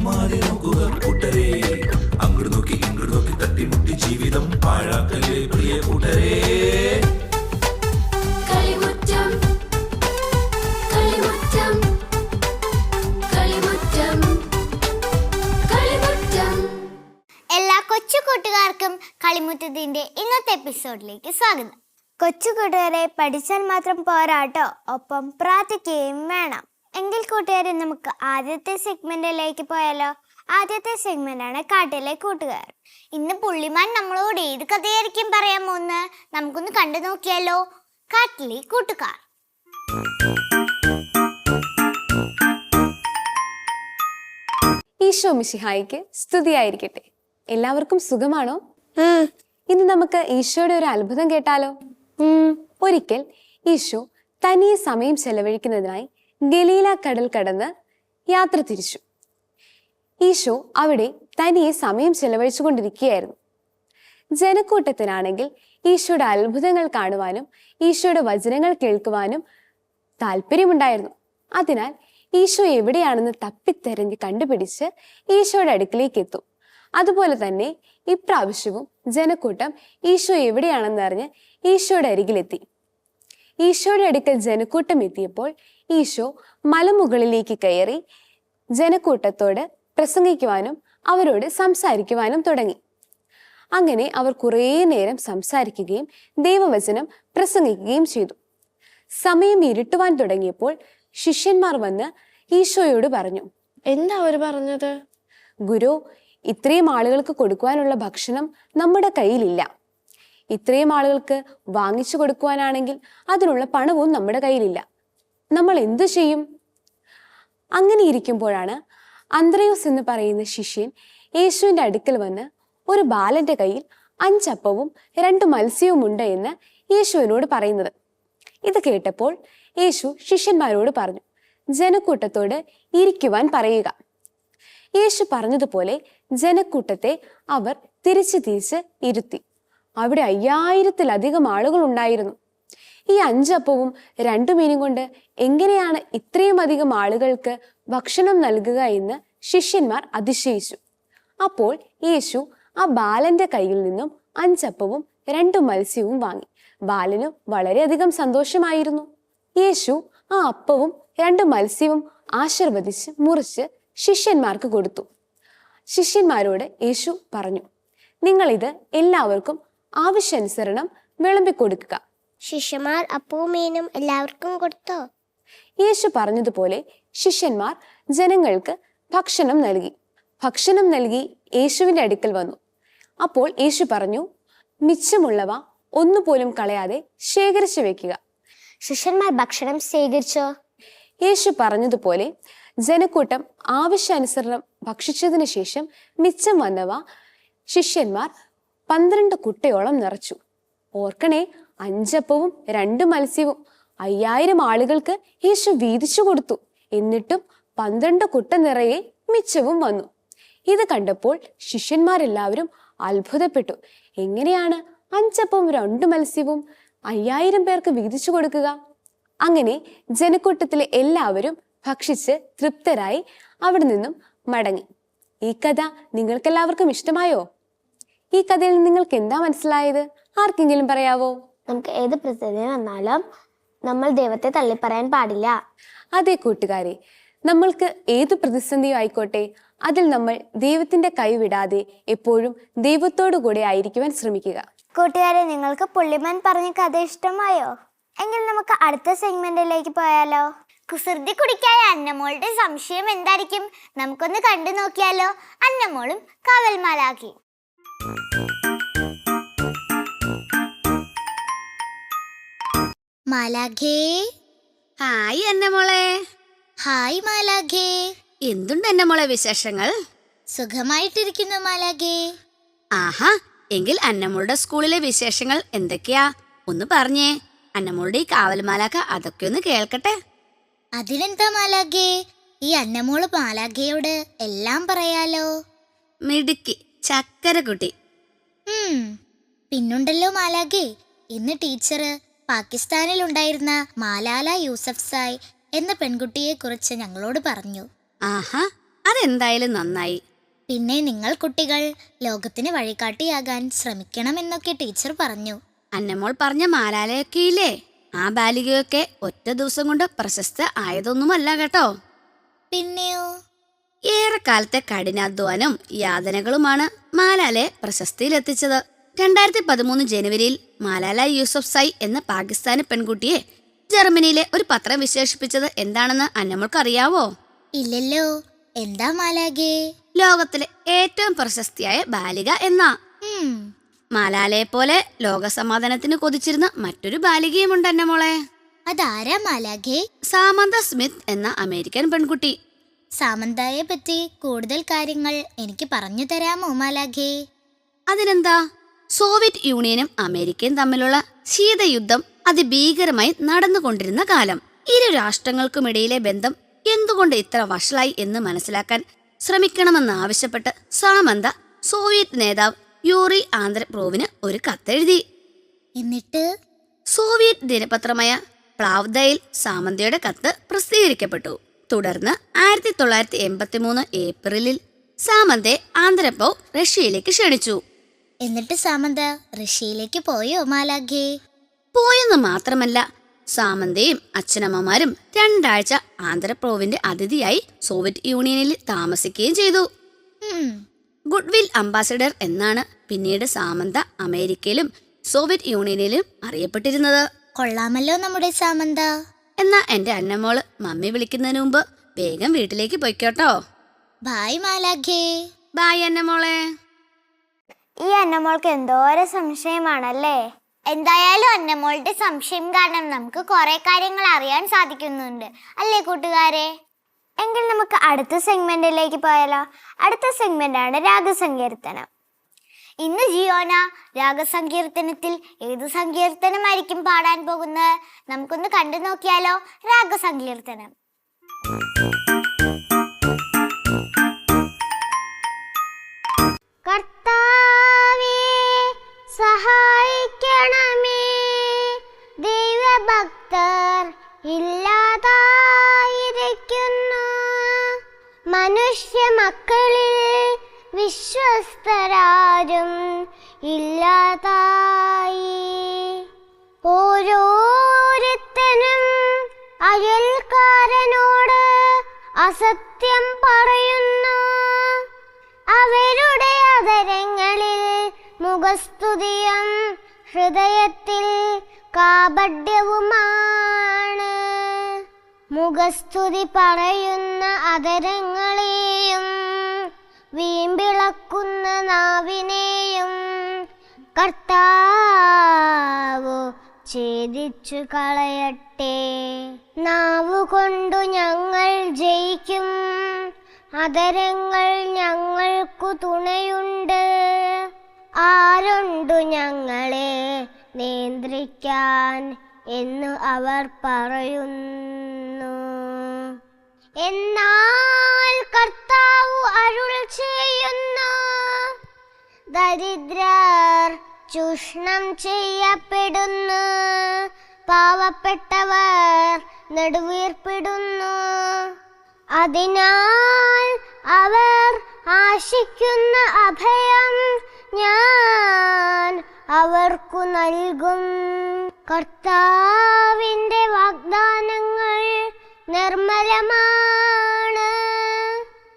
മാറി നോക്കുക കൂട്ടരേ, അങ്ങോട്ട് നോക്കി ഇങ്ങോട്ട് നോക്കി തട്ടിമുട്ടി ജീവിതം പാഴാക്കലേ പ്രിയ കൂട്ടരേ. എല്ലാ കൊച്ചു കൂട്ടുകാർക്കും കളിമുറ്റത്തിന്റെ ഇന്നത്തെ എപ്പിസോഡിലേക്ക് സ്വാഗതം. കൊച്ചു കൂട്ടുകാരെ, പഠിച്ചാൽ മാത്രം പോരാട്ടോ, ഒപ്പം പ്രാർത്ഥിക്കുകയും വേണം. എങ്കിൽ കൂട്ടുകാരെ, നമുക്ക് ആദ്യത്തെ സെഗ്മെന്റിലേക്ക് പോയാലോ? ആദ്യത്തെ സെഗ്മെന്റ് ആണ് കാട്ടിലെ കൂട്ടുകാർ. ഇന്ന് പുള്ളിമാൻ നമ്മളോട് ഏത് കഥയായിരിക്കും പറയാൻ പോകുന്നത്? നമുക്കൊന്ന് കണ്ടു നോക്കിയാലോ? കാട്ടിലെ കൂട്ടുകാർ. ഈശോ മിശിഹായിക്ക് സ്തുതിയായിരിക്കട്ടെ. എല്ലാവർക്കും സുഖമാണോ? ഇന്ന് നമുക്ക് ഈശോയുടെ ഒരു അത്ഭുതം കേട്ടാലോ? ഒരിക്കൽ ഈശോ തനിയെ സമയം ചെലവഴിക്കുന്നതിനായി ഗലീല കടൽ കടന്ന് യാത്ര തിരിച്ചു. ഈശോ അവിടെ തനിയെ സമയം ചെലവഴിച്ചു കൊണ്ടിരിക്കുകയായിരുന്നു. ജനക്കൂട്ടത്തിനാണെങ്കിൽ ഈശോയുടെ അത്ഭുതങ്ങൾ കാണുവാനും ഈശോയുടെ വചനങ്ങൾ കേൾക്കുവാനും താല്പര്യമുണ്ടായിരുന്നു. അതിനാൽ ഈശോ എവിടെയാണെന്ന് തപ്പിത്തെരഞ്ഞ് കണ്ടുപിടിച്ച് ഈശോയുടെ അടുക്കിലേക്ക് എത്തും. അതുപോലെ തന്നെ ഇപ്രാവശ്യവും ജനക്കൂട്ടം ഈശോ എവിടെയാണെന്ന് അറിഞ്ഞ് ഈശോയുടെ അരികിലെത്തി. ഈശോയുടെ അടുക്കൽ ജനക്കൂട്ടം എത്തിയപ്പോൾ ഈശോ മലമുകളിലേക്ക് കയറി ജനക്കൂട്ടത്തോട് പ്രസംഗിക്കുവാനും അവരോട് സംസാരിക്കുവാനും തുടങ്ങി. അങ്ങനെ അവർ കുറേ നേരം സംസാരിക്കുകയും ദൈവവചനം പ്രസംഗിക്കുകയും ചെയ്തു. സമയം ഇരുട്ടുവാൻ തുടങ്ങിയപ്പോൾ ശിഷ്യന്മാർ വന്ന് ഈശോയോട് പറഞ്ഞു, എന്താ അവർ പറഞ്ഞത്? ഗുരു, ഇത്രയും ആളുകൾക്ക് കൊടുക്കുവാനുള്ള ഭക്ഷണം നമ്മുടെ കയ്യിലില്ല. ഇത്രയും ആളുകൾക്ക് വാങ്ങിച്ചു കൊടുക്കുവാനാണെങ്കിൽ അതിനുള്ള പണവും നമ്മുടെ കയ്യിലില്ല. നമ്മൾ എന്തു ചെയ്യും? അങ്ങനെ ഇരിക്കുമ്പോഴാണ് അന്ത്രയോസ് എന്ന് പറയുന്ന ശിഷ്യൻ യേശുവിന്റെ അടുക്കൽ വന്ന് ഒരു ബാലന്റെ കയ്യിൽ 5 അപ്പവും 2 മത്സ്യവും ഉണ്ട് എന്ന് യേശുവിനോട് പറയുന്നത്. ഇത് കേട്ടപ്പോൾ യേശു ശിഷ്യന്മാരോട് പറഞ്ഞു, ജനക്കൂട്ടത്തോട് ഇരിക്കുവാൻ പറയുക. യേശു പറഞ്ഞതുപോലെ ജനക്കൂട്ടത്തെ അവർ തിരിച്ച് ഇരുത്തി. അവിടെ 5000-ത്തിലധികം ആളുകൾ ഉണ്ടായിരുന്നു. ഈ 5 അപ്പവും 2 മീനും കൊണ്ട് എങ്ങനെയാണ് ഇത്രയും അധികം ആളുകൾക്ക് ഭക്ഷണം നൽകുക എന്ന് ശിഷ്യന്മാർ അതിശയിച്ചു. അപ്പോൾ യേശു ആ ബാലന്റെ കയ്യിൽ നിന്നും 5 അപ്പവും 2 മത്സ്യവും വാങ്ങി. ബാലന് വളരെയധികം സന്തോഷമായിരുന്നു. യേശു ആ അപ്പവും 2 മത്സ്യവും ആശീർവദിച്ച് മുറിച്ച് ശിഷ്യന്മാർക്ക് കൊടുത്തു. ശിഷ്യന്മാരോട് യേശു പറഞ്ഞു, നിങ്ങൾ ഇത് എല്ലാവർക്കും ആവശ്യാനുസരണം വിളമ്പിക്കൊടുക്കുക. ശിഷ്യന്മാർ അപ്പവും മീനും എല്ലാവർക്കും കൊടുത്തോ? യേശു പറഞ്ഞതുപോലെ ശിഷ്യന്മാർ ജനങ്ങൾക്ക് ഭക്ഷണം നൽകി യേശുവിന്റെ അടുക്കൽ വന്നു. അപ്പോൾ യേശു പറഞ്ഞു, മിച്ചമുള്ളവ ഒന്നുപോലും കളയാതെ ശേഖരിച്ചു വെക്കുക. ശിഷ്യന്മാർ ഭക്ഷണം ശേഖരിച്ചോ? യേശു പറഞ്ഞതുപോലെ ജനക്കൂട്ടം ആവശ്യാനുസരണം ഭക്ഷിച്ചതിന് ശേഷം മിച്ചം വന്നവ ശിഷ്യന്മാർ 12 കുട്ടയോളം നിറച്ചു. ഓർക്കണേ, 5 അപ്പവും 2 മത്സ്യവും 5000 ആളുകൾക്ക് യേശു വീതിച്ചു കൊടുത്തു. എന്നിട്ടും 12 കുട്ട നിറയെ മിച്ചവും വന്നു. ഇത് കണ്ടപ്പോൾ ശിഷ്യന്മാരെല്ലാവരും അത്ഭുതപ്പെട്ടു. എങ്ങനെയാണ് 5 അപ്പവും 2 മത്സ്യവും 5000 പേർക്ക് വീതിച്ചു കൊടുക്കുക? അങ്ങനെ ജനക്കൂട്ടത്തിലെ എല്ലാവരും ഭക്ഷിച്ച് തൃപ്തരായി അവിടെ നിന്നും മടങ്ങി. ഈ കഥ നിങ്ങൾക്കെല്ലാവർക്കും ഇഷ്ടമായോ? ഈ കഥയിൽ നിങ്ങൾക്ക് എന്താ മനസ്സിലായത്? ആർക്കെങ്കിലും പറയാവോ? നമുക്ക് ഏത് പ്രതിസന്ധി വന്നാലും നമ്മൾ ദൈവത്തെ തള്ളിപ്പറയാൻ പാടില്ല. അതെ കൂട്ടുകാരെ, നമ്മൾക്ക് ഏത് പ്രതിസന്ധിയും ആയിക്കോട്ടെ, അതിൽ നമ്മൾ ദൈവത്തിന്റെ കൈവിടാതെ എപ്പോഴും ദൈവത്തോടു കൂടെ ആയിരിക്കുവാൻ ശ്രമിക്കുക. കൂട്ടുകാരെ, നിങ്ങൾക്ക് പുള്ളിമാൻ പറഞ്ഞ കഥ ഇഷ്ടമായോ? എങ്കിൽ നമുക്ക് അടുത്ത സെഗ്മെന്റിലേക്ക് പോയാലോ? കുസൃതി കുടിക്കായ അന്നമോളുടെ സംശയം എന്തായിരിക്കും? നമുക്കൊന്ന് കണ്ടു നോക്കിയാലോ? അന്നമോളും കാവൽമാലാഖി. മാലാഖേ. ഹായ് അന്നമോളെ. ഹായ് മാലാഖേ. എന്തുണ്ട് അന്നമോളെ വിശേഷങ്ങൾ? സുഖമായിട്ടിരിക്കുന്നു മാലാഖേ. ആഹാ, എങ്കിൽ അന്നമോളുടെ സ്കൂളിലെ വിശേഷങ്ങൾ എന്തൊക്കെയാ? ഒന്ന് പറഞ്ഞേ. അന്നമോളുടെ ഈ കാവൽമാലാഖ അതൊക്കെ ഒന്ന് കേൾക്കട്ടെ. അതിനെന്താ മാലാഖേ, ഈ അന്നമോള് മാലാഖയോട് എല്ലാം പറയാലോ. മിടുക്കി ചക്കരക്കുട്ടി. പിന്നുണ്ടല്ലോ മാലാഖേ, ഇന്ന് ടീച്ചർ പാകിസ്ഥാനിൽ ഉണ്ടായിരുന്ന മാലാല യൂസഫ് സായ് എന്ന പെൺകുട്ടിയെ കുറിച്ച് ഞങ്ങളോട് പറഞ്ഞു. ആഹാ, അതെന്തായാലും നന്നായി. പിന്നെ നിങ്ങൾ കുട്ടികൾ ലോകത്തിന് വഴികാട്ടിയാകാൻ ശ്രമിക്കണമെന്നൊക്കെ ടീച്ചർ പറഞ്ഞു. അന്നമോൾ പറഞ്ഞ മാലാലയൊക്കെ ഇല്ലേ, ആ ബാലികയൊക്കെ ഒറ്റ ദിവസം കൊണ്ട് പ്രശസ്ത ആയതൊന്നുമല്ല കേട്ടോ. പിന്നെയോ? ഏറെക്കാലത്തെ കഠിനാധ്വാനം യാതനകളുമാണ് മാലാലയെ പ്രശസ്തിയിലെത്തിച്ചത്. 2013 ജനുവരിയിൽ മാലാല യൂസഫ്സായി എന്ന പാകിസ്ഥാനി പെൺകുട്ടിയെ ജർമ്മനിയിലെ ഒരു പത്രം വിശേഷിപ്പിച്ചത് എന്താണെന്ന് അന്നമോൾക്ക് അറിയാവോ? ഇല്ലല്ലോ. എന്താ മാലാഖേ? ലോകത്തിലെ ഏറ്റവും പ്രശസ്തിയായ ബാലിക എന്നാ. മാലാലയെ പോലെ ലോകസമാധാനത്തിന് കൊതിച്ചിരുന്ന മറ്റൊരു ബാലികയുമുണ്ട് അന്നമോളെ. അതാരാ മാലാഖേ? സാമന്ത സ്മിത്ത് എന്ന അമേരിക്കൻ പെൺകുട്ടി. സാമന്തയെ പറ്റി കൂടുതൽ കാര്യങ്ങൾ എനിക്ക് പറഞ്ഞു തരാമോ മാലാഖേ? അതിനെന്താ, സോവിയറ്റ് യൂണിയനും അമേരിക്കയും തമ്മിലുള്ള ശീതയുദ്ധം അതിഭീകരമായി നടന്നുകൊണ്ടിരുന്ന കാലം. ഇരു രാഷ്ട്രങ്ങൾക്കുമിടയിലെ ബന്ധം എന്തുകൊണ്ട് ഇത്ര വഷളായി എന്ന് മനസ്സിലാക്കാൻ ശ്രമിക്കണമെന്നാവശ്യപ്പെട്ട് സാമന്ത സോവിയറ്റ് നേതാവ് യൂറി ആന്ദ്രപ്രോവിന് ഒരു കത്തെഴുതി. എന്നിട്ട് സോവിയറ്റ് ദിനപത്രമായ പ്ലാവ്ദയിൽ സാമന്തയുടെ കത്ത് പ്രസിദ്ധീകരിക്കപ്പെട്ടു. തുടർന്ന് 1983 ഏപ്രിലിൽ സാമന്തയെ ആന്ദ്രപ്രോവ് റഷ്യയിലേക്ക് ക്ഷണിച്ചു. എന്നിട്ട് സാമന്ത റഷ്യയിലേക്ക് പോയോ മാലാഖേ? പോയെന്ന് മാത്രമല്ല, സാമന്തയും അച്ഛനമ്മമാരും 2 ആഴ്ച ആന്ദ്രപ്രോവിന്റെ അതിഥിയായി സോവിയറ്റ് യൂണിയനിൽ താമസിക്കുകയും ചെയ്തു. ഗുഡ്വിൽ അംബാസഡർ എന്നാണ് പിന്നീട് സാമന്ത അമേരിക്കയിലും സോവിയറ്റ് യൂണിയനിലും അറിയപ്പെട്ടിരുന്നത്. കൊള്ളാമല്ലോ നമ്മുടെ സാമന്ത. എന്നാ എന്റെ അന്നമോള് മമ്മി വിളിക്കുന്നതിന് മുമ്പ് വേഗം വീട്ടിലേക്ക് പൊയ്ക്കോട്ടോ. ബായ് മാലാഖേ. ബായ് അന്നമോളെ. ഈ അന്നമോൾക്ക് എന്തോരം സംശയമാണല്ലേ. എന്തായാലും അന്നമോളുടെ സംശയം കാരണം നമുക്ക് കുറെ കാര്യങ്ങൾ അറിയാൻ സാധിക്കുന്നുണ്ട് അല്ലേ കൂട്ടുകാരെ? എങ്കിൽ നമുക്ക് അടുത്ത സെഗ്മെന്റിലേക്ക് പോയാലോ. അടുത്ത സെഗ്മെന്റ് ആണ് രാഗസങ്കീർത്തനം. ഇന്ന് ജിയോന രാഗസങ്കീർത്തനത്തിൽ ഏത് സങ്കീർത്തനമായിരിക്കും പാടാൻ പോകുന്നത്? നമുക്കൊന്ന് കണ്ടു നോക്കിയാലോ. രാഗസങ്കീർത്തനം. കർത്താവേ സഹായിക്കണമേ, ദൈവഭക്തർ ഇല്ലാതായിരിക്കുന്നു, മനുഷ്യ മക്കളിൽ വിശ്വസ്തരാരും ഇല്ലാതായി. ഓരോരുത്തനും അയൽക്കാരനോട് അസത്യം പറയുന്നു, അവരുടെ അധരങ്ങളിൽ മുഖസ്തുതിയും ഹൃദയത്തിൽ കാപഢ്യവുമാണ്. മുഖസ്തുതി പറയുന്ന അധരങ്ങളെയും വീമ്പിളക്കുന്ന നാവിനെയും കർത്താവ് ഛേദിച്ചു കളയട്ടെ. നാവുകൊണ്ടു ഞങ്ങൾ ജയിക്കും, അധരങ്ങൾ ഞങ്ങൾക്കു തുണയുണ്ട്, ആരുണ്ടു ഞങ്ങളെ നിയന്ത്രിക്കാൻ എന്ന് അവർ പറയുന്നു. എന്നാൽ കർത്താവ് അരുൾ ചെയ്യുന്നു, ദരിദ്രർ ചൂഷണം ചെയ്യപ്പെടുന്നു, പാവപ്പെട്ടവർ നെടുവീർപ്പിടുന്നു. അതിനാൽ അവർ ആശിക്കുന്ന അഭയം ഞാൻ അവർക്കു നൽകും. കർത്താവിന്റെ വാഗ്ദാനങ്ങൾ നിർമ്മലമാണ്,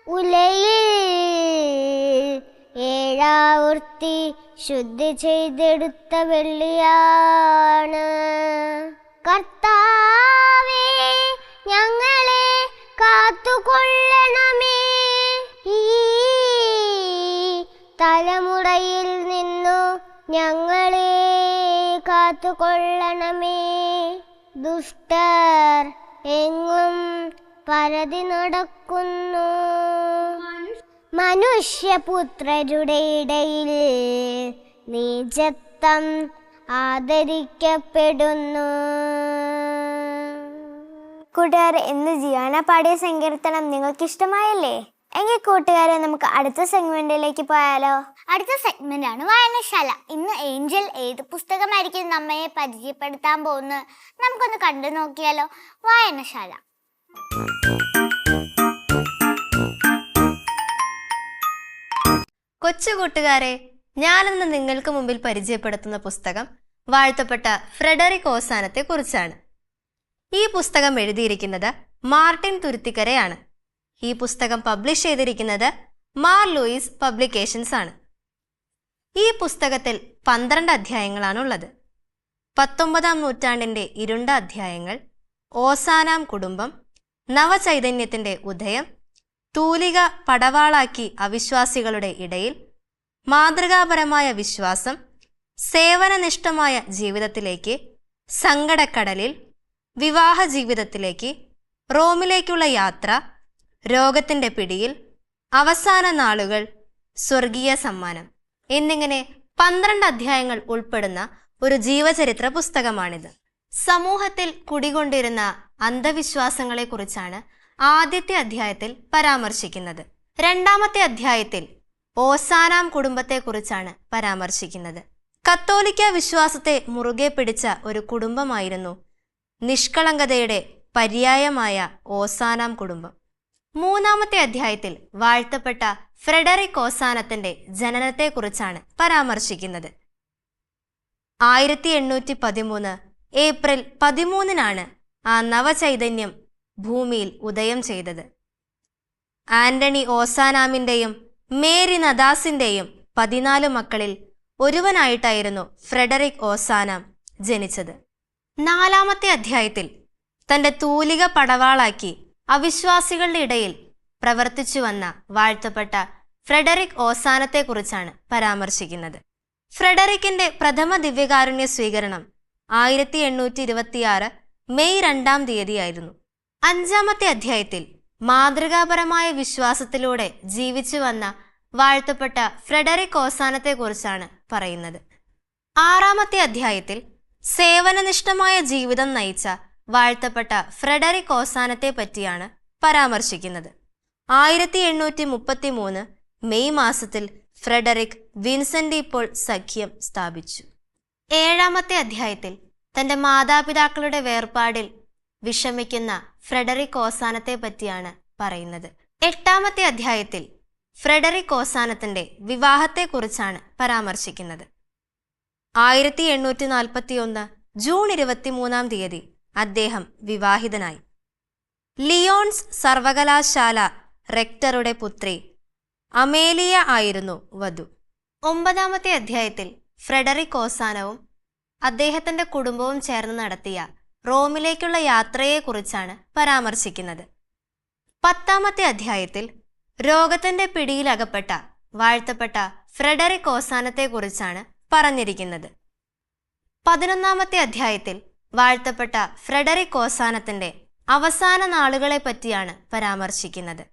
ഉലയിൽ 7 ശുദ്ധി ചെയ്തെടുത്ത വെള്ളിയാണ്. കർത്താവേ ഞങ്ങളെ കാത്തുകൊള്ളണമേ, ഈ തലമുറയിൽ നിന്നു ഞങ്ങളെ കാത്തുകൊള്ളണമേ. ദുഷ്ടർ എങ്ങും പരതി നടക്കുന്നു, മനുഷ്യപുത്രരുടെ ഇടയിൽ നീചത്വം ആദരിക്കപ്പെടുന്നു. കൂട്ടുകാരെ, ഇന്ന് ജിയാന പാടിയ സങ്കീർത്തനം നിങ്ങൾക്ക് ഇഷ്ടമായല്ലേ? എങ്കിൽ കൂട്ടുകാരെ, നമുക്ക് അടുത്ത സെഗ്മെന്റിലേക്ക് പോയാലോ. അടുത്ത സെഗ്മെന്റ് ആണ് വായനശാല. ഇന്ന് ഏഞ്ചൽ ഏത് പുസ്തകമായിരിക്കും നമ്മയെ പരിചയപ്പെടുത്താൻ പോകുന്നത്? നമുക്കൊന്ന് കണ്ടു നോക്കിയാലോ. വായനശാല. കൊച്ചു കൂട്ടുകാരെ, ഞാനിന്ന് നിങ്ങൾക്ക് മുമ്പിൽ പരിചയപ്പെടുത്തുന്ന പുസ്തകം വാഴ്ത്തപ്പെട്ട ഫ്രെഡറിക് ഓസാനത്തെ കുറിച്ചാണ്. ഈ പുസ്തകം എഴുതിയിരിക്കുന്നത് മാർട്ടിൻ തുരുത്തിക്കരയാണ്. ഈ പുസ്തകം പബ്ലിഷ് ചെയ്തിരിക്കുന്നത് മാർ ലൂയിസ് പബ്ലിക്കേഷൻസ് ആണ്. ഈ പുസ്തകത്തിൽ 12 അധ്യായങ്ങളാണുള്ളത്. 19-ാം നൂറ്റാണ്ടിന്റെ ഇരുണ്ട അധ്യായങ്ങൾ, ഓസാനാം കുടുംബം, നവചൈതന്യത്തിന്റെ ഉദയം, തൂലിക പടവാളാക്കി അവിശ്വാസികളുടെ ഇടയിൽ, മാതൃകാപരമായ വിശ്വാസം, സേവനനിഷ്ഠമായ ജീവിതത്തിലേക്ക്, സങ്കടക്കടലിൽ, വിവാഹ ജീവിതത്തിലേക്ക്, റോമിലേക്കുള്ള യാത്ര, രോഗത്തിന്റെ പിടിയിൽ, അവസാന നാളുകൾ, സ്വർഗീയ സമ്മാനം എന്നിങ്ങനെ 12 അധ്യായങ്ങൾ ഉൾപ്പെടുന്ന ഒരു ജീവചരിത്ര പുസ്തകമാണിത്. സമൂഹത്തിൽ കുടികൊണ്ടിരുന്ന അന്ധവിശ്വാസങ്ങളെക്കുറിച്ചാണ് ആദ്യത്തെ അധ്യായത്തിൽ പരാമർശിക്കുന്നത്. രണ്ടാമത്തെ അധ്യായത്തിൽ ഓസാനാം കുടുംബത്തെക്കുറിച്ചാണ് പരാമർശിക്കുന്നത്. കത്തോലിക്ക വിശ്വാസത്തെ മുറുകെ പിടിച്ച ഒരു കുടുംബമായിരുന്നു നിഷ്കളങ്കതയുടെ പര്യായമായ ഓസാനാം കുടുംബം. മൂന്നാമത്തെ അധ്യായത്തിൽ വാഴ്ത്തപ്പെട്ട ഫ്രെഡറിക് ഓസാനത്തിന്റെ ജനനത്തെക്കുറിച്ചാണ് പരാമർശിക്കുന്നത്. 1813 ഏപ്രിൽ 13-നാണ് ആ നവചൈതന്യം ഭൂമിയിൽ ഉദയം ചെയ്തത്. ആന്റണി ഓസാനാമിന്റെയും മേരി നദാസിന്റെയും 14 മക്കളിൽ ഒരുവനായിട്ടായിരുന്നു ഫ്രെഡറിക് ഓസാനാം ജനിച്ചത്. നാലാമത്തെ അധ്യായത്തിൽ തന്റെ തൂലിക പടവാളാക്കി അവിശ്വാസികളുടെ ഇടയിൽ പ്രവർത്തിച്ചു വന്ന വാഴ്ത്തപ്പെട്ട ഫ്രെഡറിക് ഓസാനത്തെക്കുറിച്ചാണ് പരാമർശിക്കുന്നത്. ഫ്രെഡറിക്കിന്റെ പ്രഥമ ദിവ്യകാരുണ്യ സ്വീകരണം 1826 മെയ് 2-ാം തീയതിയായിരുന്നു. 5-ാമത്തെ അധ്യായത്തിൽ മാതൃകാപരമായ വിശ്വാസത്തിലൂടെ ജീവിച്ചു വന്ന വാഴ്ത്തപ്പെട്ട ഫ്രെഡറിക് ഓസാനത്തെക്കുറിച്ചാണ് പറയുന്നത്. 6-ാമത്തെ അധ്യായത്തിൽ സേവനനിഷ്ഠമായ ജീവിതം നയിച്ച വാഴ്ത്തപ്പെട്ട ഫ്രെഡറിക് ഓസാനത്തെ പറ്റിയാണ് പരാമർശിക്കുന്നത്. 1833 മെയ് മാസത്തിൽ ഫ്രെഡറിക് വിൻസെന്റ് പോൾ സഖ്യം സ്ഥാപിച്ചു. 7-ാമത്തെ അധ്യായത്തിൽ തന്റെ മാതാപിതാക്കളുടെ വേർപാടിൽ വിഷമിക്കുന്ന ഫ്രെഡറിക് ഓസാനത്തെ പറ്റിയാണ് പറയുന്നത്. 8-ാമത്തെ അധ്യായത്തിൽ ഫ്രെഡറിക് ഓസാനത്തിന്റെ വിവാഹത്തെക്കുറിച്ചാണ് പരാമർശിക്കുന്നത്. 1841 ജൂൺ 23-ാം തീയതി അദ്ദേഹം വിവാഹിതനായി. ലിയോൺസ് സർവകലാശാല റെക്ടറുടെ പുത്രി അമേലിയ ആയിരുന്നു വധു. 9-ാമത്തെ അധ്യായത്തിൽ ഫ്രെഡറിക് ഓസാനവും അദ്ദേഹത്തിന്റെ കുടുംബവും ചേർന്ന് നടത്തിയ റോമിലേക്കുള്ള യാത്രയെക്കുറിച്ചാണ് പരാമർശിക്കുന്നത്. 10-ാമത്തെ അധ്യായത്തിൽ രോഗത്തിന്റെ പിടിയിലകപ്പെട്ട വാഴ്ത്തപ്പെട്ട ഫ്രെഡറിക് ഓസാനത്തെക്കുറിച്ചാണ് പറഞ്ഞിരിക്കുന്നത്. 11-ാമത്തെ അധ്യായത്തിൽ വാഴ്ത്തപ്പെട്ട ഫ്രെഡറിക് ഓസാനത്തിന്റെ അവസാന നാളുകളെ പറ്റിയാണ് പരാമർശിക്കുന്നത്.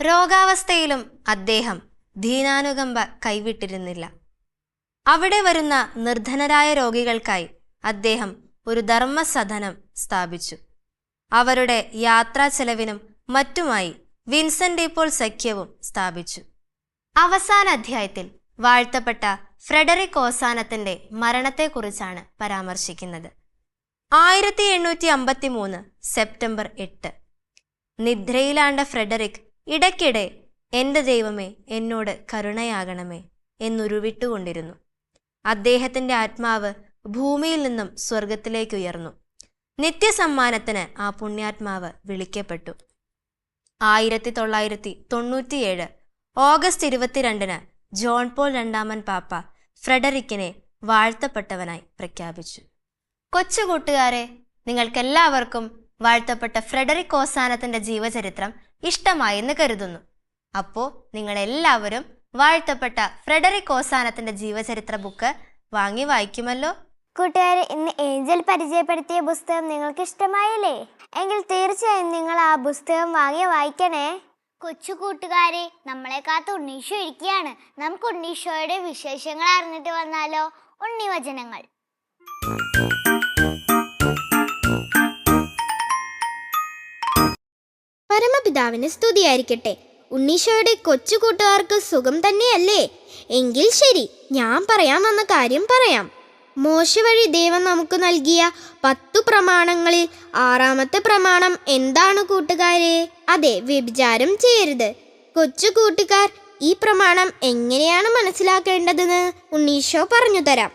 രോഗാവസ്ഥയിലും അദ്ദേഹം ദീനാനുകമ്പ കൈവിട്ടിരുന്നില്ല. അവിടെ വരുന്ന നിർധനരായ രോഗികൾക്കായി അദ്ദേഹം ഒരു ധർമ്മസദനം സ്ഥാപിച്ചു. അവരുടെ യാത്രാ ചെലവിനും മറ്റുമായി വിൻസെന്റ് പോൾ സഖ്യവും സ്ഥാപിച്ചു. അവസാന അധ്യായത്തിൽ വാഴ്ത്തപ്പെട്ട ഫ്രെഡറിക് ഓസാനത്തിന്റെ മരണത്തെക്കുറിച്ചാണ് പരാമർശിക്കുന്നത്. 1853 സെപ്റ്റംബർ 8 നിദ്രയിലാണ്ട ഫ്രെഡറിക് ഇടയ്ക്കിടെ "എന്റെ ദൈവമേ, എന്നോട് കരുണയാകണമേ" എന്നുരുവിട്ടുകൊണ്ടിരുന്നു. അദ്ദേഹത്തിന്റെ ആത്മാവ് ഭൂമിയിൽ നിന്നും സ്വർഗത്തിലേക്ക് ഉയർന്നു. നിത്യസമ്മാനത്തിന് ആ പുണ്യാത്മാവ് വിളിക്കപ്പെട്ടു. 1997 ഓഗസ്റ്റ് 22-ന് ജോൺ പോൾ 2-ാമൻ പാപ്പ ഫ്രെഡറിക്കിനെ വാഴ്ത്തപ്പെട്ടവനായി പ്രഖ്യാപിച്ചു. കൊച്ചു കൂട്ടുകാരെ, നിങ്ങൾക്കെല്ലാവർക്കും വാഴ്ത്തപ്പെട്ട ഫ്രെഡറിക് ഓസാനത്തിന്റെ ജീവചരിത്രം ഇഷ്ടമായെന്ന് കരുതുന്നു. അപ്പോൾ നിങ്ങളെല്ലാവരും വാഴ്ത്തപ്പെട്ട ഫ്രെഡറിക് ഓസാനത്തിന്റെ ജീവചരിത്ര ബുക്ക് വാങ്ങി വായിക്കുമല്ലോ. കൂട്ടുകാരെ, ഇന്ന് ഏഞ്ചൽ പരിചയപ്പെടുത്തിയ പുസ്തകം നിങ്ങൾക്ക് ഇഷ്ടമായില്ലേ? എങ്കിൽ തീർച്ചയായും നിങ്ങൾ ആ പുസ്തകം വാങ്ങി വായിക്കണേ. കൊച്ചു കൂട്ടുകാരെ, നമ്മളെ കാത്ത് ഉണ്ണീശോ ഇരിക്കുകയാണ്. നമുക്ക് ഉണ്ണീശോയുടെ വിശേഷങ്ങൾ അറിഞ്ഞിട്ട് വന്നാലോ? ഉണ്ണിവചനങ്ങൾ. പരമപിതാവിന് സ്തുതിയായിരിക്കട്ടെ. ഉണ്ണീശോയുടെ കൊച്ചു കൂട്ടുകാർക്ക് സുഖം തന്നെയല്ലേ? എങ്കിൽ ശരി, ഞാൻ പറയാൻ വന്ന കാര്യം പറയാം. മോശ വഴി ദൈവം നമുക്ക് നൽകിയ 10 പ്രമാണങ്ങളിൽ 6-ാമത്തെ പ്രമാണം എന്താണ് കൂട്ടുകാരെ? അതെ, വ്യഭിചാരം ചെയ്യരുത്. കൊച്ചു കൂട്ടുകാർ ഈ പ്രമാണം എങ്ങനെയാണ് മനസ്സിലാക്കേണ്ടതെന്ന് ഉണ്ണീശോ പറഞ്ഞു തരാം.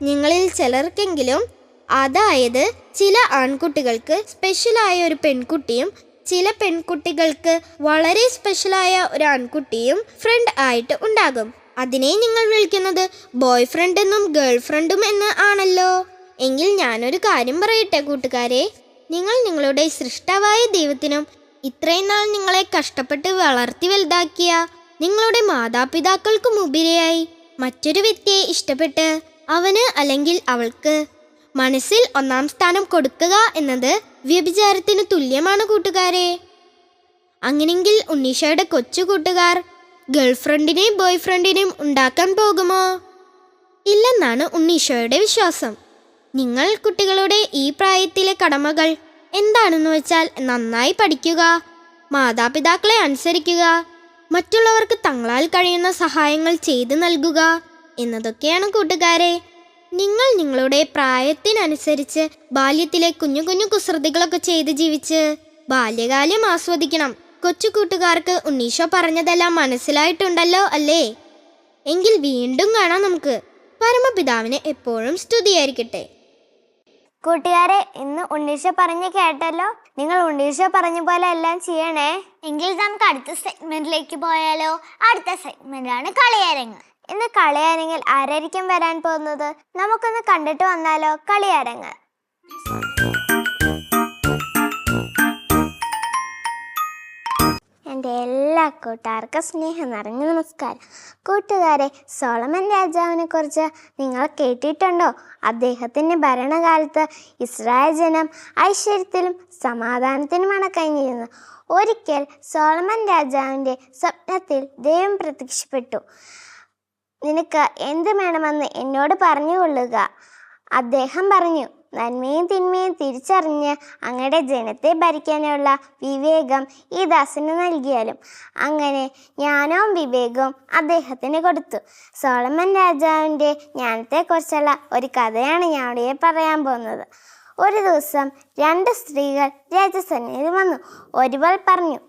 നിങ്ങളിൽ ചിലർക്കെങ്കിലും, അതായത് ചില ആൺകുട്ടികൾക്ക് സ്പെഷ്യലായ ഒരു പെൺകുട്ടിയും ചില പെൺകുട്ടികൾക്ക് വളരെ സ്പെഷ്യലായ ഒരു ആൺകുട്ടിയും ഫ്രണ്ട് ആയിട്ട് ഉണ്ടാകും. അതിനെ നിങ്ങൾ വിളിക്കുന്നത് ബോയ് ഫ്രണ്ട് എന്നും ഗേൾ ഫ്രണ്ടും എന്ന് ആണല്ലോ. എങ്കിൽ ഞാനൊരു കാര്യം പറയട്ടെ കൂട്ടുകാരെ, നിങ്ങൾ നിങ്ങളുടെ സൃഷ്ടാവായ ദൈവത്തിനും ഇത്രയും നാൾ നിങ്ങളെ കഷ്ടപ്പെട്ട് വളർത്തി വലുതാക്കിയ നിങ്ങളുടെ മാതാപിതാക്കൾക്കും ഉപരിയായി മറ്റൊരു വ്യക്തിയെ ഇഷ്ടപ്പെട്ട് അവന് അല്ലെങ്കിൽ അവൾക്ക് മനസ്സിൽ 1-ാം സ്ഥാനം കൊടുക്കുക എന്നത് വ്യഭിചാരത്തിന് തുല്യമാണ് കൂട്ടുകാരെ. അങ്ങനെങ്കിൽ ഉണ്ണീഷയുടെ കൊച്ചു കൂട്ടുകാർ ഗേൾഫ്രണ്ടിനെയും ബോയ് ഫ്രണ്ടിനെയും ഉണ്ടാക്കാൻ പോകുമോ? ഇല്ലെന്നാണ് ഉണ്ണീഷയുടെ വിശ്വാസം. നിങ്ങൾ കുട്ടികളുടെ ഈ പ്രായത്തിലെ കടമകൾ എന്താണെന്ന് വെച്ചാൽ നന്നായി പഠിക്കുക, മാതാപിതാക്കളെ അനുസരിക്കുക, മറ്റുള്ളവർക്ക് തങ്ങളാൽ കഴിയുന്ന സഹായങ്ങൾ ചെയ്തു നൽകുക എന്നതൊക്കെയാണ് കൂട്ടുകാരെ. നിങ്ങൾ നിങ്ങളുടെ പ്രായത്തിനനുസരിച്ച് ബാല്യത്തിലെ കുഞ്ഞു കുഞ്ഞു കുസൃതികളൊക്കെ ചെയ്ത് ജീവിച്ച് ബാല്യകാലം ആസ്വദിക്കണം. കൊച്ചു കൂട്ടുകാർക്ക് ഉണ്ണീഷോ പറഞ്ഞതെല്ലാം മനസ്സിലായിട്ടുണ്ടല്ലോ അല്ലേ? എങ്കിൽ വീണ്ടും കാണാം നമുക്ക്. പരമപിതാവിന് എപ്പോഴും സ്തുതിയായിരിക്കട്ടെ. കൂട്ടുകാരെ, ഇന്ന് ഉണ്ണീഷോ പറഞ്ഞു കേട്ടല്ലോ. നിങ്ങൾ ഉണ്ണീഷോ പറഞ്ഞ പോലെ എല്ലാം ചെയ്യണേ. എങ്കിൽ നമുക്ക് അടുത്ത സെഗ്മെന്റിലേക്ക് പോയാലോ? അടുത്ത സെഗ്മെന്റ് ആണ് കളിയരങ്ങ്. ഇന്ന് കളിയരങ്ങിൽ ആരായിരിക്കും വരാൻ പോകുന്നത്? നമുക്കൊന്ന് കണ്ടിട്ട് വന്നാലോ കളിയരങ്ങ്. എൻ്റെ എല്ലാ കൂട്ടുകാർക്കും സ്നേഹം നിറഞ്ഞ നമസ്കാരം. കൂട്ടുകാരെ, സോളമൻ രാജാവിനെ കുറിച്ച് നിങ്ങൾ കേട്ടിട്ടുണ്ടോ? അദ്ദേഹത്തിൻ്റെ ഭരണകാലത്ത് ഇസ്രായേൽ ജനം ഐശ്വര്യത്തിലും സമാധാനത്തിനുമാണ് കഴിഞ്ഞിരുന്നത്. ഒരിക്കൽ സോളമൻ രാജാവിൻ്റെ സ്വപ്നത്തിൽ ദൈവം പ്രത്യക്ഷപ്പെട്ടു. നിനക്ക് എന്ത് വേണമെന്ന് എന്നോട് പറഞ്ഞുകൊള്ളുക. അദ്ദേഹം പറഞ്ഞു, നന്മയും തിന്മയും തിരിച്ചറിഞ്ഞ് അങ്ങയുടെ ജനത്തെ ഭരിക്കാനുള്ള വിവേകം ഈ ദാസന് നൽകിയാലും. അങ്ങനെ ജ്ഞാനവും വിവേകവും അദ്ദേഹത്തിന് കൊടുത്തു. സോളമൻ രാജാവിൻ്റെ ജ്ഞാനത്തെക്കുറിച്ചുള്ള ഒരു കഥയാണ് ഞാൻ ഇവിടെ പറയാൻ പോകുന്നത്. ഒരു ദിവസം 2 സ്ത്രീകൾ രാജസന്നിധിയിൽ വന്നു. ഒരുവൾ പറഞ്ഞു,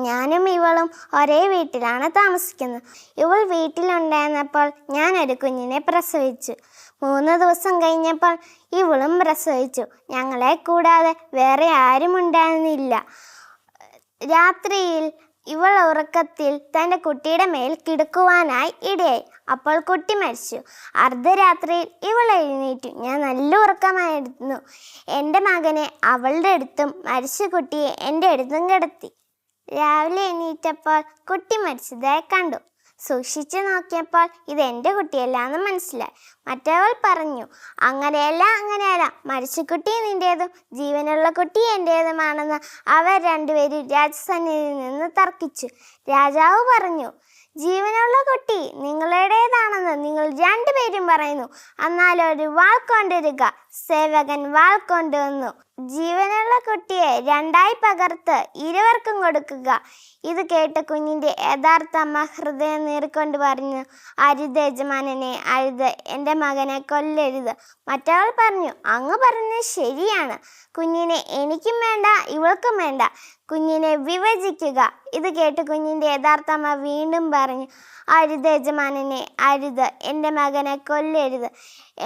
ഞാനും ഇവളും ഒരേ വീട്ടിലാണ് താമസിക്കുന്നത്. ഇവൾ വീട്ടിലുണ്ടായിരുന്നപ്പോൾ ഞാൻ ഒരു കുഞ്ഞിനെ പ്രസവിച്ചു. 3 ദിവസം കഴിഞ്ഞപ്പോൾ ഇവളും പ്രസവിച്ചു. ഞങ്ങളെ കൂടാതെ വേറെ ആരും ഉണ്ടായിരുന്നില്ല. രാത്രിയിൽ ഇവൾ ഉറക്കത്തിൽ തൻ്റെ കുട്ടിയുടെ മേൽ കിടക്കുവാനായി ഇടയായി. അപ്പോൾ കുട്ടി മരിച്ചു. അർദ്ധരാത്രിയിൽ ഇവൾ എഴുന്നേറ്റു. ഞാൻ നല്ല ഉറക്കമായിരുന്നു. എൻ്റെ മകനെ അവളുടെ അടുത്തും മരിച്ച കുട്ടിയെ എൻ്റെ അടുത്തും കിടത്തി. രാവിലെ എണീറ്റപ്പോൾ കുട്ടി മരിച്ചതായി കണ്ടു. സൂക്ഷിച്ചു നോക്കിയപ്പോൾ ഇത് എൻ്റെ കുട്ടിയല്ല എന്ന് മനസ്സിലായി. മറ്റവൾ പറഞ്ഞു, അങ്ങനെയല്ല, മരിച്ച കുട്ടി നിൻ്റേതും ജീവനുള്ള കുട്ടി എൻ്റേതുമാണെന്ന് അവർ രണ്ടുപേരും രാജസന്നിധിയിൽ നിന്ന് തർക്കിച്ചു. രാജാവ് പറഞ്ഞു, ജീവനുള്ള കുട്ടി നിങ്ങളുടേതാണെന്ന് നിങ്ങൾ 2 പേരും പറയുന്നു. എന്നാൽ ഒരു വാൾ കൊണ്ടുവരിക. സേവകൻ വാൾ കൊണ്ടുവന്നു. ജീവനുള്ള കുട്ടിയെ 2ആയി പകർത്ത് ഇരുവർക്കും കൊടുക്കുക. ഇത് കേട്ട് കുഞ്ഞിൻ്റെ യഥാർത്ഥ അമ്മ ഹൃദയം നീറിക്കൊണ്ട് പറഞ്ഞു, അരുത് യജമാനനെ, അരുത്, എൻ്റെ മകനെ കൊല്ലരുത്. മറ്റവൾ പറഞ്ഞു, അങ്ങ് പറഞ്ഞത് ശരിയാണ്. കുഞ്ഞിനെ എനിക്കും വേണ്ട, ഇവൾക്കും വേണ്ട. കുഞ്ഞിനെ വിഭജിക്കുക. ഇത് കേട്ട് കുഞ്ഞിൻ്റെ യഥാർത്ഥ അമ്മ വീണ്ടും പറഞ്ഞു, അരുത് യജമാനനെ, അരുത്, എൻ്റെ മകനെ കൊല്ലരുത്.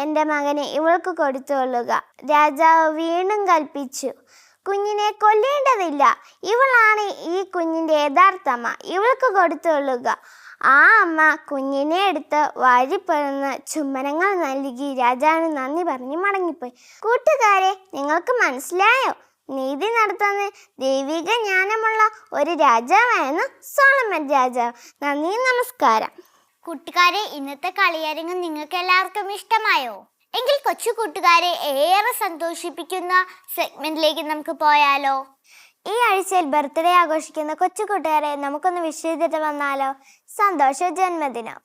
എൻ്റെ മകനെ ഇവൾക്ക് കൊടുത്തുകൊള്ളുക. രാജാവ് വീണ്ടും കൽപ്പിച്ചു, കുഞ്ഞിനെ കൊല്ലേണ്ടതില്ല. ഇവളാണ് ഈ കുഞ്ഞിൻ്റെ യഥാർത്ഥ അമ്മ, ഇവൾക്ക് കൊടുത്തുകൊള്ളുക. ആ അമ്മ കുഞ്ഞിനെ എടുത്ത് വാരിപ്പറന്ന് ചുംബനങ്ങൾ നൽകി രാജാവിന് നന്ദി പറഞ്ഞ് മടങ്ങിപ്പോയി. കൂട്ടുകാരെ, നിങ്ങൾക്ക് മനസ്സിലായോ? നീതി നടത്തുന്ന ദൈവിക ജ്ഞാനമുള്ള ഒരു രാജാവായിരുന്നു സോളമൻ രാജാവ്. നന്ദി, നമസ്കാരം. കൂട്ടുകാരെ, ഇന്നത്തെ കളിയരങ്ങ് നിങ്ങൾക്ക് എല്ലാവർക്കും ഇഷ്ടമായോ? എങ്കിൽ കൊച്ചു കൂട്ടുകാരെ ഏറെ സന്തോഷിപ്പിക്കുന്ന സെഗ്മെന്റിലേക്ക് നമുക്ക് പോയാലോ? ഈ ആഴ്ചയിൽ ബർത്ത്ഡേ ആഘോഷിക്കുന്ന കൊച്ചു കൂട്ടുകാരെ നമുക്കൊന്ന് വിഷ് ചെയ്തിട്ട് വന്നാലോ? സന്തോഷ ജന്മദിനം.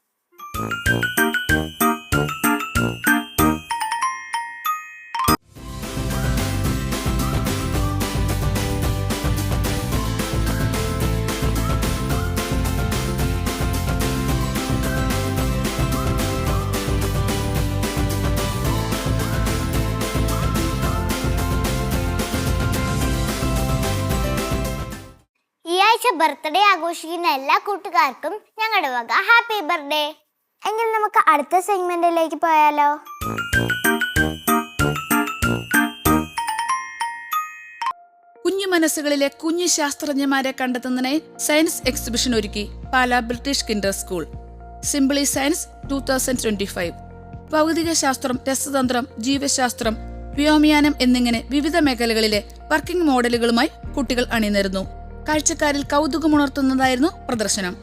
ബർത്ത്ഡേ ആഘോഷിക്കുന്ന എല്ലാ കൂട്ടുകാർക്കും ഞങ്ങളുടെ വക ഹാപ്പി ബർത്ത്ഡേ. എങ്കിൽ നമുക്ക് അടുത്ത സെഗ്മെന്റിലേക്ക് പോയാലോ? കുഞ്ഞു മനസ്സുകളിലെ കുഞ്ഞു ശാസ്ത്രജ്ഞന്മാരെ കണ്ടെത്തുന്നതിനായി സയൻസ് എക്സിബിഷൻ ഒരുക്കി Pala British Kinder school. Simply science 2025. ഭൗതിക ശാസ്ത്രം, രസതന്ത്രം, ജീവശാസ്ത്രം, വ്യോമയാനം എന്നിങ്ങനെ വിവിധ മേഖലകളിലെ വർക്കിംഗ് മോഡലുകളുമായി കുട്ടികൾ അണിനിരന്നു. കാഴ്ചക്കാരിൽ കൗതുകമുണർത്തുന്നതായിരുന്നു പ്രദർശനം.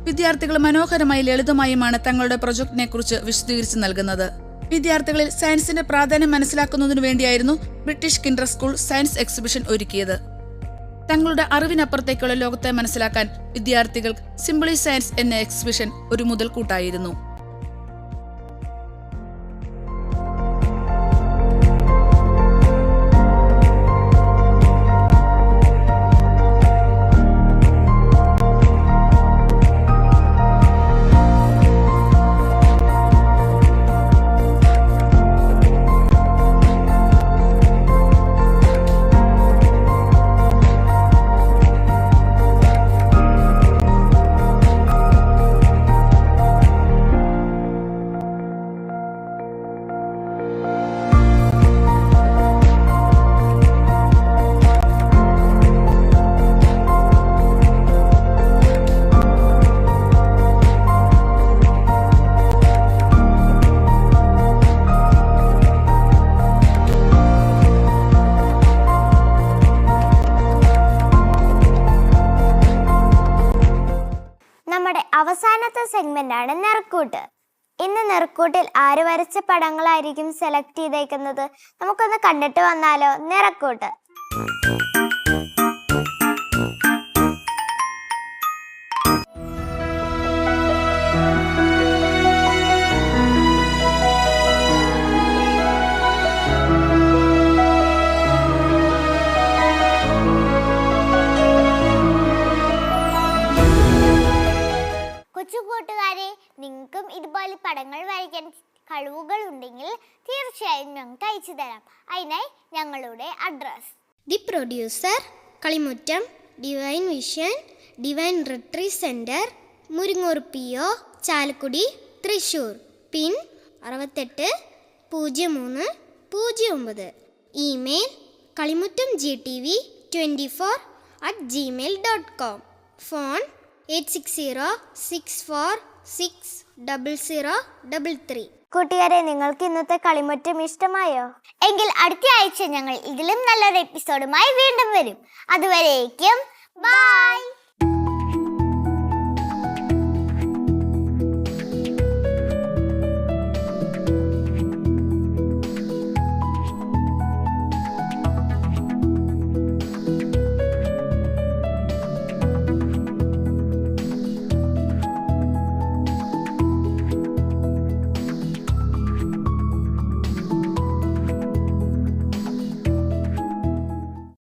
വിദ്യാർത്ഥികൾ മനോഹരമായി ലളിതമായുമാണ് തങ്ങളുടെ പ്രൊജക്ടിനെ കുറിച്ച് വിശദീകരിച്ച് നൽകുന്നത്. വിദ്യാർത്ഥികളിൽ സയൻസിന്റെ പ്രാധാന്യം മനസ്സിലാക്കുന്നതിനു വേണ്ടിയായിരുന്നു British Kinder school science exhibition ഒരുക്കിയത്. തങ്ങളുടെ അറിവിനപ്പുറത്തേക്കുള്ള ലോകത്തെ മനസ്സിലാക്കാൻ വിദ്യാർത്ഥികൾ സിംപിളി സയൻസ് എന്ന എക്സിബിഷൻ ഒരു മുതൽക്കൂട്ടായിരുന്നു. നമ്മുടെ അവസാനത്തെ സെഗ്മെന്റ് ആണ് നിറക്കൂട്ട്. ഇന്ന് നിറക്കൂട്ടിൽ ആര് വരച്ച പടങ്ങളായിരിക്കും സെലക്ട് ചെയ്തേക്കുന്നത്? നമുക്കൊന്ന് കണ്ടിട്ട് വന്നാലോ? നിറക്കൂട്ട്. കൊച്ചു കൂട്ടുകാരെ, നിങ്ങൾക്കും ഇതുപോലെ പടങ്ങൾ വരയ്ക്കാൻ കഴിവുകൾ ഉണ്ടെങ്കിൽ തീർച്ചയായും ഞങ്ങൾക്ക് അയച്ചു തരാം. അതിനായി ഞങ്ങളുടെ address: the producer, Kalimuttam, divine vision, divine retreat centre, Muringoor PO, Chalakudy, Thrissur. Pin 680309. Email kalimutamgtv24@gmail.com. Phone 8606460033. കൂട്ടുകാരെ, നിങ്ങൾക്ക് ഇന്നത്തെ കളിമുറ്റം ഇഷ്ടമായോ? എങ്കിൽ അടുത്ത ആഴ്ച ഞങ്ങൾ ഇതിലും നല്ലൊരു എപ്പിസോഡുമായി വീണ്ടും വരും. അതുവരേക്കും ബൈ.